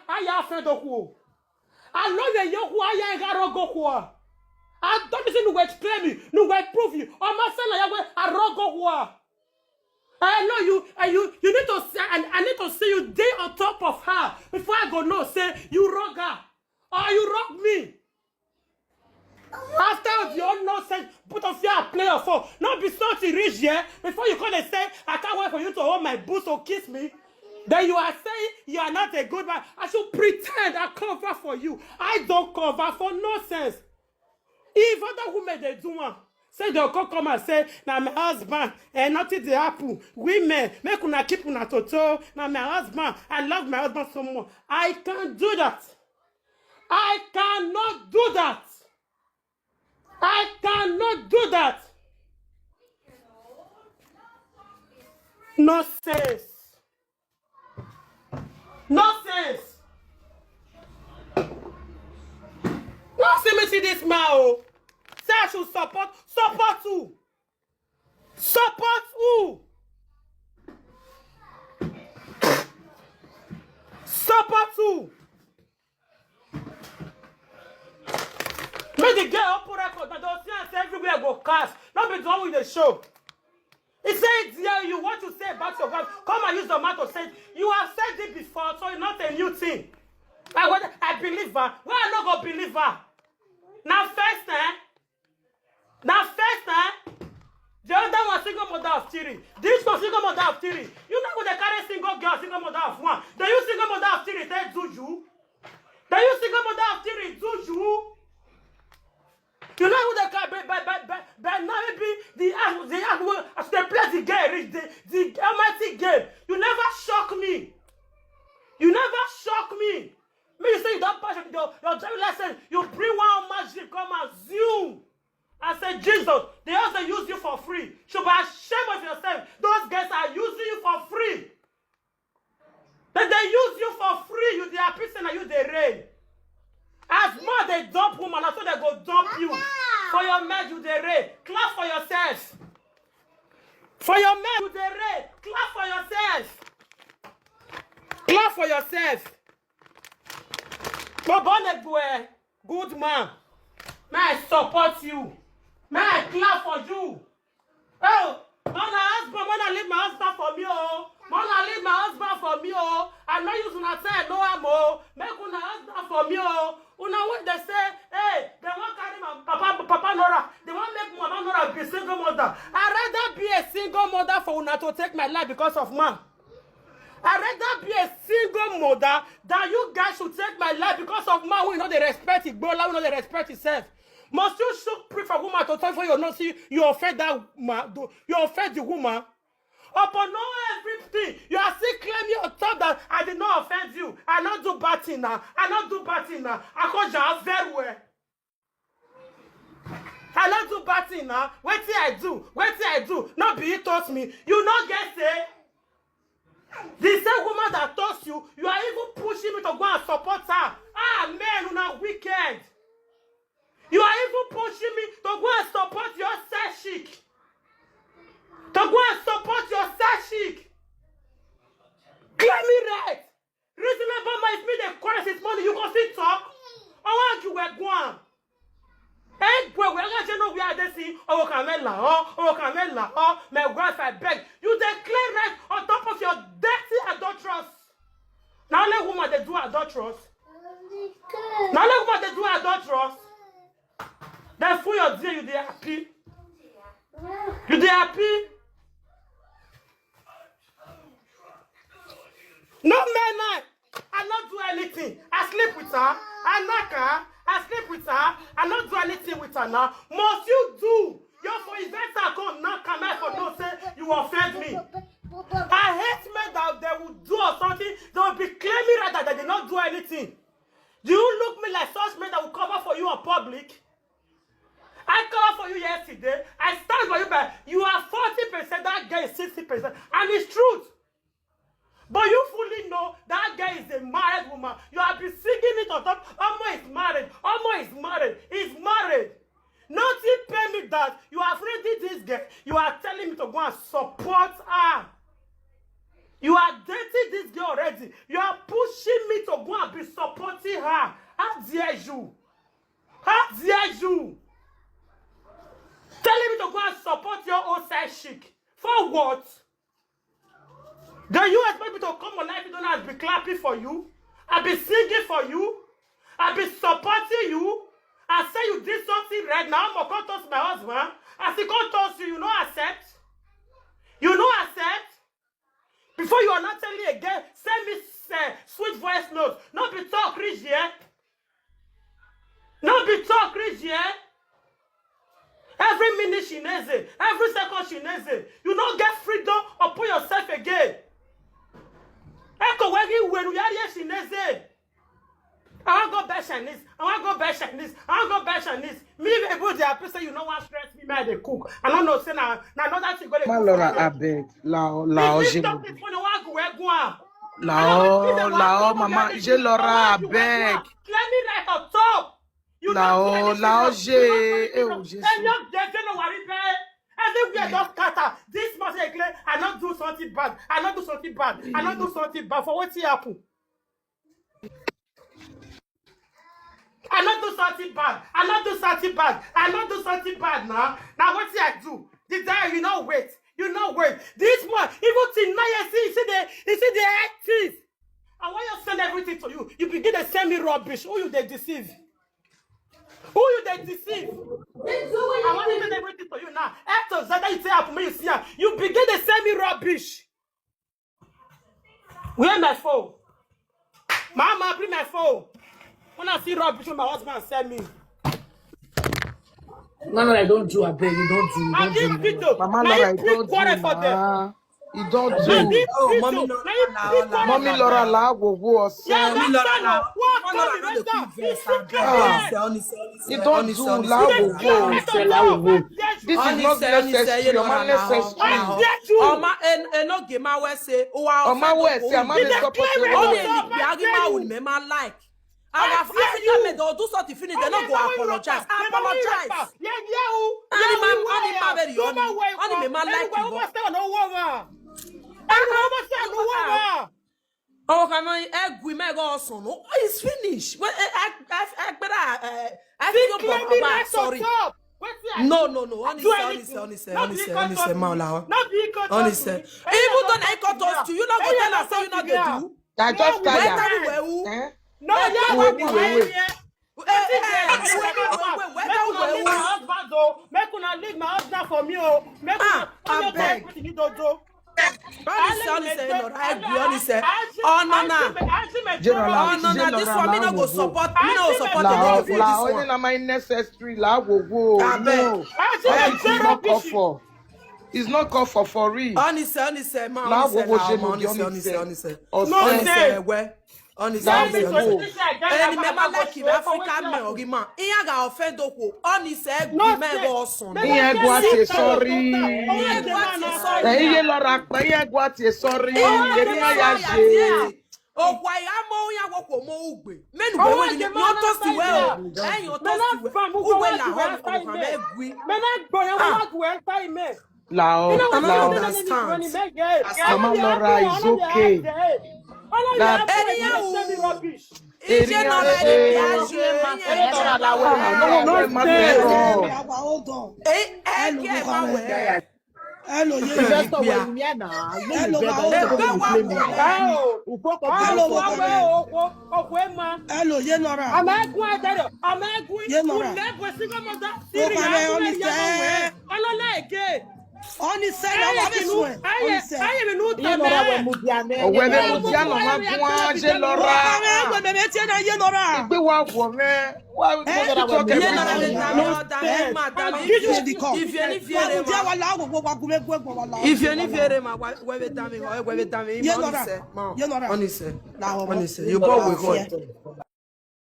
aya friend oku. I know the yoku aya ngaro goku. I don't listen to explain me, no way prove you. Or my son ayawe arogo. I know you, and you need to say, and I need to see you day on top of her before I go no say you rock her or you rock me. After your nonsense, put on fear play or four. Not be something rich here before you come and say I can't wait for you to hold my boots or kiss me. Then you are saying you are not a good man. I should pretend I cover for you. I don't cover for nonsense. If other women they do one. Say they'll come and say, now my husband, and nothing the apple. Women, make una keep una toto. Now my husband, I love my husband so much. I can't do that. I cannot do that. I cannot do that. Nonsense. Nonsense. Now see me see this man. Say I should support who? Support who? Support who? Make the girl open record that don't see us everywhere go cast. Not be done with the show. He said, yeah, you want to say about your wife. Come and use the mouth to say it. You have said it before, so it's not a new thing. I believe her. Why I not gonna believe her? Now first, Now first, the other one single mother of three. This one single mother of three. You know when they carry single girl, single mother of one. They use single mother of three, they do you. They use single mother of three, do you. You know who they carry, but now maybe as they play the game, the almighty game. You never shock me. You never shock me. Me, you say you don't pass your driving license, you bring one magic, come and zoom. I said, Jesus, they also use you for free. Should be ashamed of yourself. Those guys are using you for free. Then they use you for free. You they are pissing and you they rain. As more they dump woman, so they go dump you. For your men, you they rain. Clap for yourself. For your men, you they rain. Clap for yourself. Clap for yourself. But boy, good man. May I support you. May I clap for you. Oh, man, leave my husband for me, oh. Man, leave my husband for me, oh. I know you not say no, I'm oh. Make una husband for me, oh. Una what they say, hey, they won't carry my Papa Nora. They won't make Mama Nora be a single mother. I'd rather be a single mother for una to take my life because of man. I'd rather be a single mother than you guys should take my life because of man who know they respect it, bro. We know they respect itself. Must you shoot pre for woman to tell for you not see you offend that woman, you offend the woman. Upon all everything, you are still claiming on top that I did not offend you. I not do bad thing now. I not do bad thing now. I call you very well. I not do bad thing now. Wait till I do. Wait till I do. Not be it toss me. You not get it. The same woman that tossed you, you are even pushing me to go and support her. Ah, man, you are wicked. You are even pushing me to go and support your side chic. To go and support your side chic. Claim me right. Reasonable man, if me the currency money, you go sit talk. I want you were going. Hey, boy, we're going to know we are the sea. Oh, Camela, my wife, I beg. You declare right on top of your dirty adulterous. Now, let woman they do adulterous. Now, let woman they do adulterous. Then for your day, you they happy. You they happy. No, man, I not do anything. I sleep with her. I knock her. I sleep with her. I not do anything with her now. Must you do? Your for events are going not come out for no say you offend me. I hate men that they will do or something. They will be claiming rather that they did not do anything. Do you look me like such men that will cover for you in public? I covered for you yesterday. I stand for you, but you are 40%, that guy is 60%. And it's truth. But you fully know that guy is a married woman. You have been singing it on top. Omo is married. Omo is married. He's married. Nothing pay me that you have already this girl. You are telling me to go and support her. You are dating this girl already. You are pushing me to go and be supporting her. How dare you? How dare you? Telling me to go and support your own side chick. For what? Do you expect me to come on life? You don't have to be clapping for you. I'll be singing for you. I'll be supporting you. I say you did something right now. I'm going to toast my husband. I say, come toast you. You know accept. You know accept. Before you are not telling me again, send me sweet voice notes. Not be talk rich here. Not be talk rich here. Every minute she knows it. Every second she knows it. You don't get freedom upon yourself again. Echo when you are here, she knows it. I want to go back Chinese. I want to go back Chinese. I want to go back Chinese. Me, able to appreciate say you know what stress me, may they cook. I don't know, say now another thing go to cook. Laura, I beg. Lao, Mama, je Laura, I beg. Let me write on top. You Lao, je. Everywhere just scatter. This must be clear. I not do something bad. I not do something bad. I not do something bad. For what happen? I not do something bad. I not do something bad. I not do something bad now. Now what I do? The day you know wait. You know wait. This one, even till now you see the actors. And when you send everything to you, you begin to send me rubbish. Who you they deceive? Who you they deceive? I want to send everything to you now. After that you say for me, you begin to send me rubbish. Where my phone? Mama, bring my phone. When I see rubbish, my husband send me. No, I don't do. I beg you, don't do. I give video. Mama Laura, I don't do. You don't do. Oh, mommy Laura, Mommy Laura, la go go. Yeah, mommy Laura, You don't do. La go go. This is not necessary. Mama necessary. Oma Enogie ma we say. Mama we say. Mama dey support you. Like. African men don't do something finish, they don't go apologize. Apologize. Oh, can I agree? My God, son, no, it's finished. Well, I think sorry. No. Honestly, Maula. Honestly. Even though I got us to you, not go tell us so you not do. I just tired. No, wait. Make una leave my husband for me. Make una beg. This one me no go support. Me no support the this one. Only my necessary la go go. No. It's not called for real. Honestly, honestly, remember like in African men or man. Iyan ga offend oko. Honestly, men go son. Iyan go ati sorry. Iyan Laura pa iyan go ati sorry. Eri ya je. O kwa ya mo ya wo ko mo ugbe. Menu be we ni o to si we o. Eyin o to si we. Uwe la ho ko fa me gwi. Me na gbo yan wa go enta ime. Lao. Mama Laura is okay. That Only say no one. I am no you